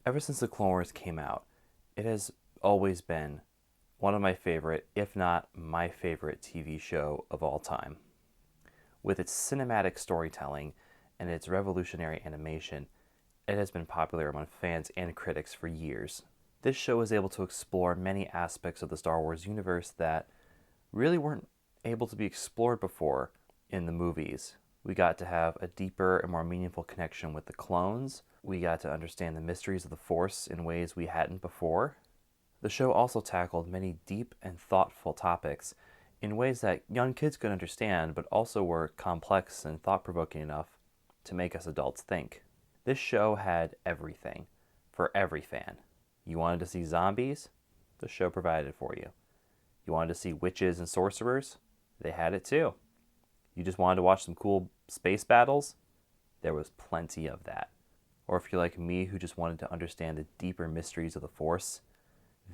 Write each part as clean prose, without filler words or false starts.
Ever since the Clone Wars came out, it has always been one of my favorite, if not my favorite TV show of all time. With its cinematic storytelling and its revolutionary animation, it has been popular among fans and critics for years. This show was able to explore many aspects of the Star Wars universe that really weren't able to be explored before in the movies. We got to have a deeper and more meaningful connection with the clones. We got to understand the mysteries of the Force in ways we hadn't before. The show also tackled many deep and thoughtful topics in ways that young kids could understand, but also were complex and thought-provoking enough to make us adults think. This show had everything for every fan. You wanted to see zombies? The show provided it for you. You wanted to see witches and sorcerers? They had it too. You just wanted to watch some cool space battles? There was plenty of that. Or if you're like me who just wanted to understand the deeper mysteries of the Force,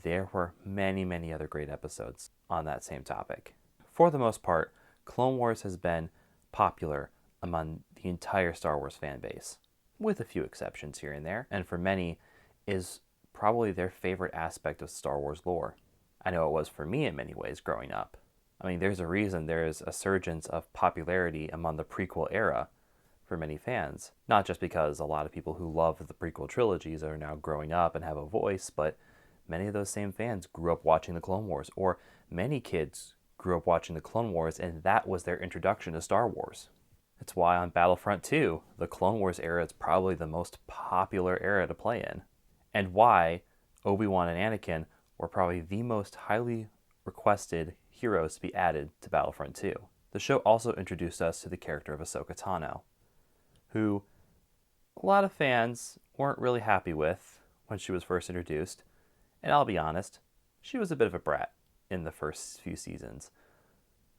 there were many, many other great episodes on that same topic. For the most part, Clone Wars has been popular among the entire Star Wars fan base, with a few exceptions here and there, and for many is probably their favorite aspect of Star Wars lore. I know it was for me in many ways growing up. I mean, there's a reason there is a surgence of popularity among the prequel era for many fans. Not just because a lot of people who love the prequel trilogies are now growing up and have a voice, but many of those same fans grew up watching the Clone Wars, or many kids grew up watching the Clone Wars and that was their introduction to Star Wars. That's why on Battlefront 2, the Clone Wars era is probably the most popular era to play in, and why Obi-Wan and Anakin were probably the most highly requested heroes to be added to Battlefront 2. The show also introduced us to the character of Ahsoka Tano, who a lot of fans weren't really happy with when she was first introduced, and I'll be honest, she was a bit of a brat in the first few seasons.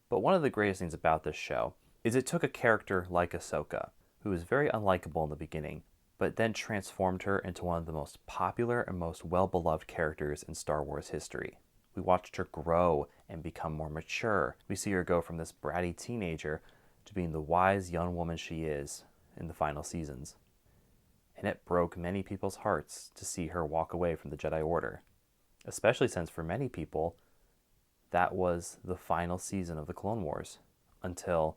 But one of the greatest things about this show is it took a character like Ahsoka, who was very unlikable in the beginning, but then transformed her into one of the most popular and most well-beloved characters in Star Wars history. We watched her grow and become more mature. We see her go from this bratty teenager to being the wise young woman she is in the final seasons. And it broke many people's hearts to see her walk away from the Jedi Order, especially since for many people, that was the final season of the Clone Wars until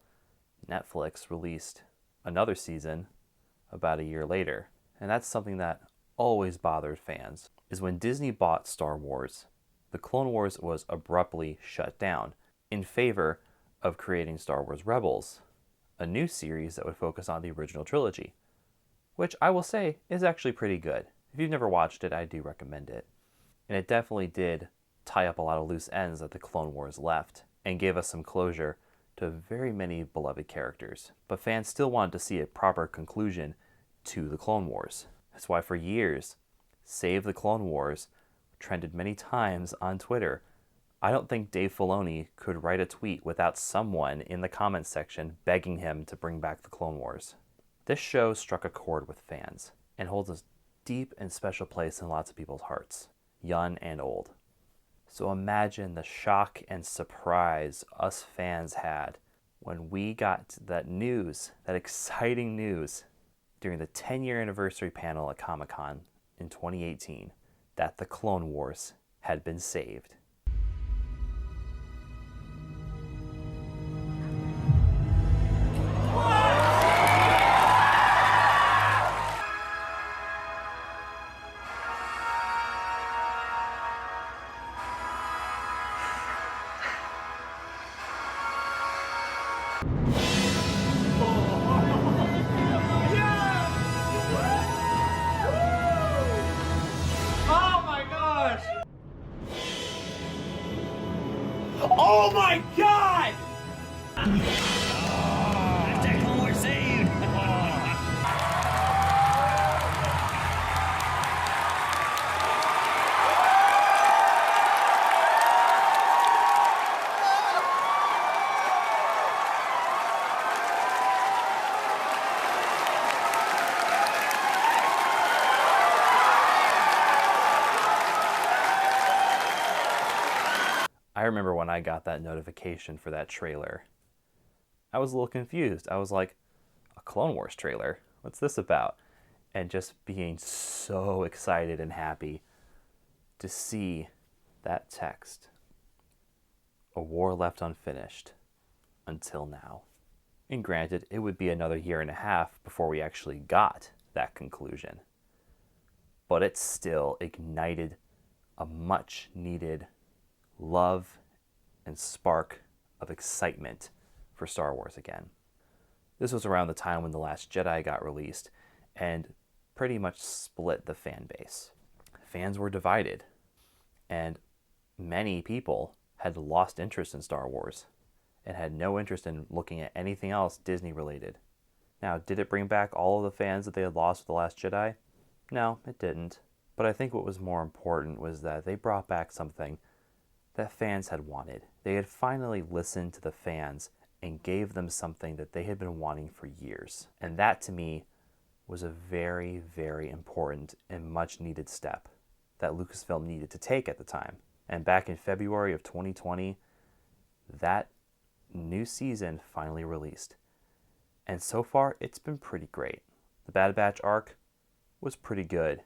Netflix released another season about a year later. And that's something that always bothered fans, is when Disney bought Star Wars, the Clone Wars was abruptly shut down in favor of creating Star Wars Rebels, a new series that would focus on the original trilogy, which I will say is actually pretty good. If you've never watched it, I do recommend it. And it definitely did tie up a lot of loose ends that the Clone Wars left and gave us some closure to very many beloved characters. But fans still wanted to see a proper conclusion to the Clone Wars. That's why for years, Save the Clone Wars trended many times on Twitter. I don't think Dave Filoni could write a tweet without someone in the comments section begging him to bring back the Clone Wars. This show struck a chord with fans and holds a deep and special place in lots of people's hearts, young and old. So imagine the shock and surprise us fans had when we got that news, that exciting news, during the 10-year anniversary panel at Comic-Con in 2018, that the Clone Wars had been saved. Oh my God! Hashtag Clone Wars saved! I remember when I got that notification for that trailer, I was a little confused. I was like, a Clone Wars trailer? What's this about? and just being so excited and happy to see that text. A war left unfinished until now. And granted, it would be another year and a half before we actually got that conclusion. But it still ignited a much needed love and spark of excitement for Star Wars again. This was around the time when The Last Jedi got released and pretty much split the fan base. Fans were divided, and many people had lost interest in Star Wars and had no interest in looking at anything else Disney related. Now, did it bring back all of the fans that they had lost with The Last Jedi? No, it didn't. But I think what was more important was that they brought back something that fans had wanted. They had finally listened to the fans and gave them something that they had been wanting for years. And that, to me, was a very, very important and much needed step that Lucasfilm needed to take at the time. And back in February of 2020, that new season finally released. And so far, it's been pretty great. The Bad Batch arc was pretty good.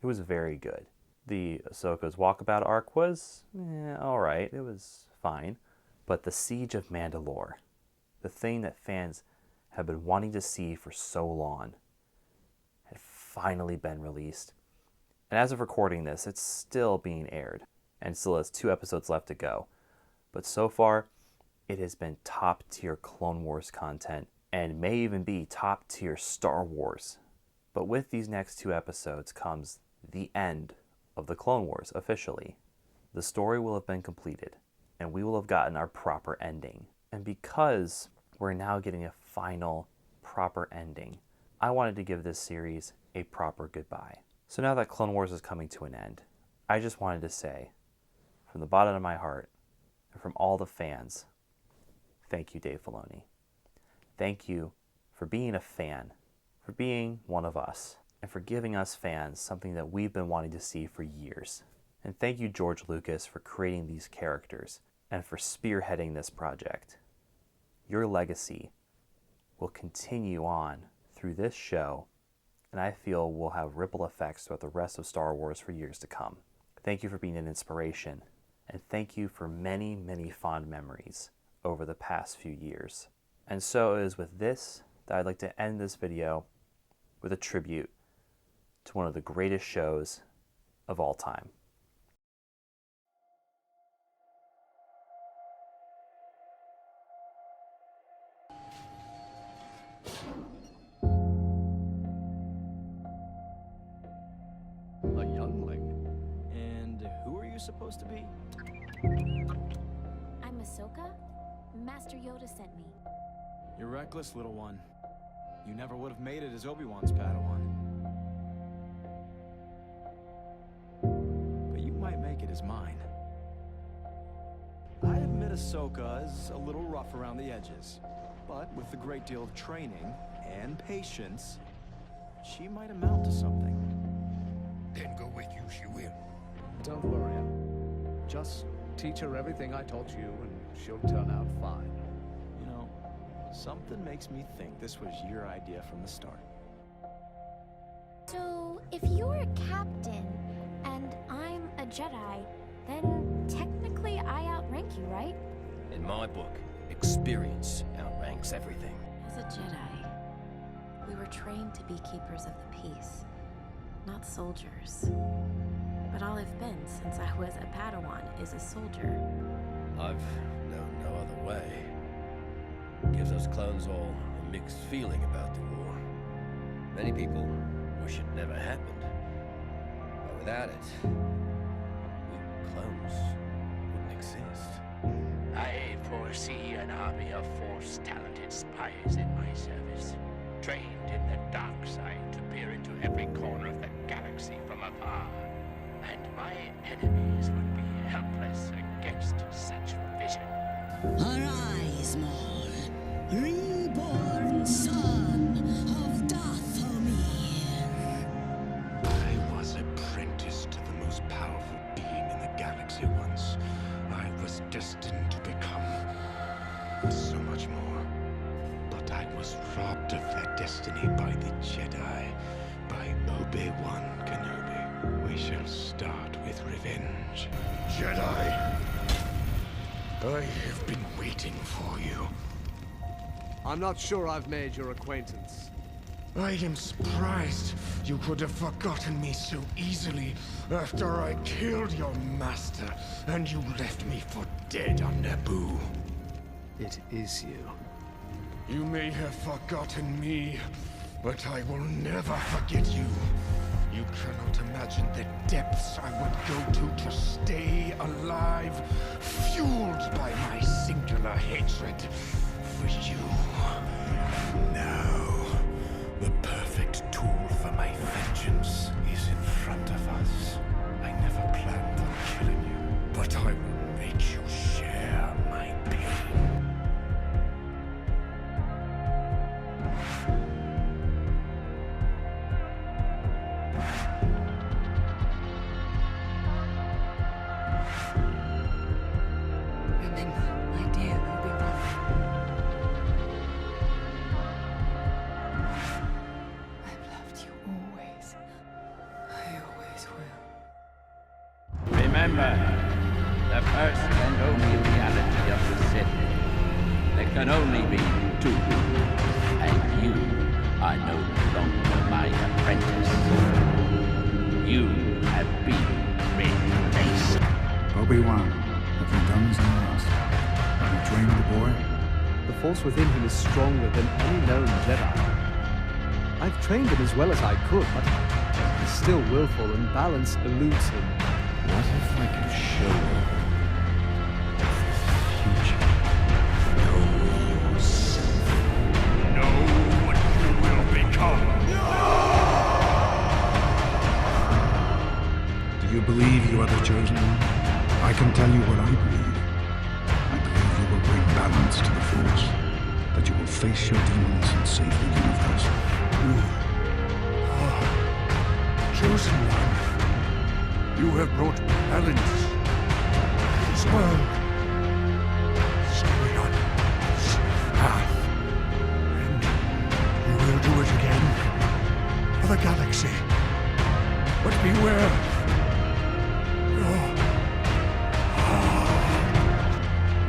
It was very good. The Ahsoka's Walkabout arc was alright. It was fine. But the Siege of Mandalore, the thing that fans have been wanting to see for so long, had finally been released. And as of recording this, it's still being aired and still has 2 episodes left to go. But so far, it has been top tier Clone Wars content and may even be top tier Star Wars. But with these next 2 episodes comes the end of the Clone Wars officially. The story will have been completed and we will have gotten our proper ending. And because we're now getting a final proper ending, I wanted to give this series a proper goodbye. So now that Clone Wars is coming to an end, I just wanted to say, from the bottom of my heart, and from all the fans, thank you, Dave Filoni. Thank you for being a fan, for being one of us, and for giving us fans something that we've been wanting to see for years. And thank you, George Lucas, for creating these characters and for spearheading this project. Your legacy will continue on through this show, and I feel will have ripple effects throughout the rest of Star Wars for years to come. Thank you for being an inspiration, and thank you for many, many fond memories over the past few years. And so it is with this that I'd like to end this video with a tribute to one of the greatest shows of all time. A youngling? And who are you supposed to be? I'm Ahsoka. Master Yoda sent me. You're reckless, little one. You never would have made it as Obi-Wan's Padawan. But you might make it as mine. I admit Ahsoka is a little rough around the edges, but with a great deal of training and patience, she might amount to something. Then go with you, she will. Don't worry. Just teach her everything I taught you and she'll turn out fine. You know, something makes me think this was your idea from the start. So, if you're a captain and I'm a Jedi, then technically I outrank you, right? In my book, experience outranks everything. As a Jedi, we were trained to be keepers of the peace, not soldiers. But all I've been since I was a Padawan is a soldier. I've known no other way. Gives us clones all a mixed feeling about the war. Many people wish it never happened. But without it, we clones wouldn't exist. I foresee an army of Force-talented spies in my service, trained in the dark side to peer into every corner of the galaxy from afar. And my enemies would be helpless against such vision. Arise, Maul, reborn son of Dathomir. I was apprenticed to the most powerful being in the galaxy once. I was destined to become so much more. But I was robbed of that destiny by the Jedi, Obi-Wan Kenobi. We shall start with revenge. Jedi! I have been waiting for you. I'm not sure I've made your acquaintance. I am surprised you could have forgotten me so easily after I killed your master and you left me for dead on Naboo. It is you. You may have forgotten me, but I will never forget you. You cannot imagine the depths I would go to stay alive, fueled by my singular hatred for you. Now, the perfect tool for my vengeance is in front of us. I never planned on killing you, but I will make you share my pain. Remember, my dear Obi-Wan. I've loved you always. I always will. Remember, the first and only reality of the Sith. There can only be two. And you are no longer my apprentice. You have been replaced. Obi-Wan, have you done as I asked? Have you trained the boy? The force within him is stronger than any known Jedi. I've trained him as well as I could, but he's still willful and balance eludes him. What if I could show you the future? Know yourself. Know what you will become. Do you believe you are the chosen one? I can tell you what I believe. I believe you will bring balance to the Force. That you will face your demons and save the universe. You are chosen one. You have brought balance to this world. Stay on this path. And you will do it again for the galaxy. But beware.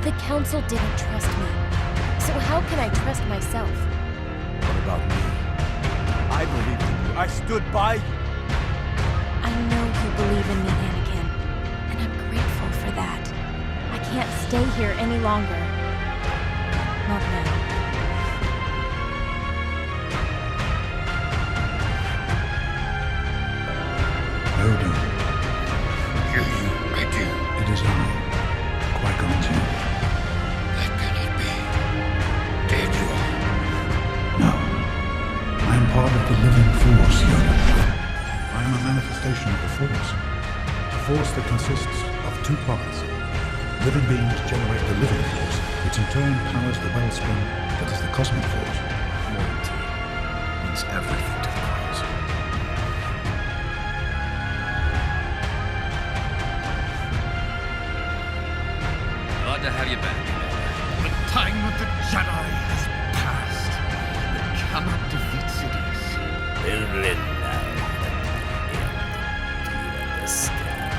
The Council didn't trust me. So how can I trust myself? What about me? I believed in you. I stood by you. I know you believe in me, Anakin. And I'm grateful for that. I can't stay here any longer. Not now. Odo, Hear you, I do. it is I, Qui-Gon Jinn. That cannot be. Dead you are. No, I am part of the living Force, Yoda. I am a manifestation of the Force. A Force that consists of two parts. Living beings generate the living Force, which in turn powers the wellspring that is the cosmic Force. Loyalty means everything to the cause. Glad to have you back. The time of the Jedi has passed. They cannot defeat cities. Only now. Do you understand?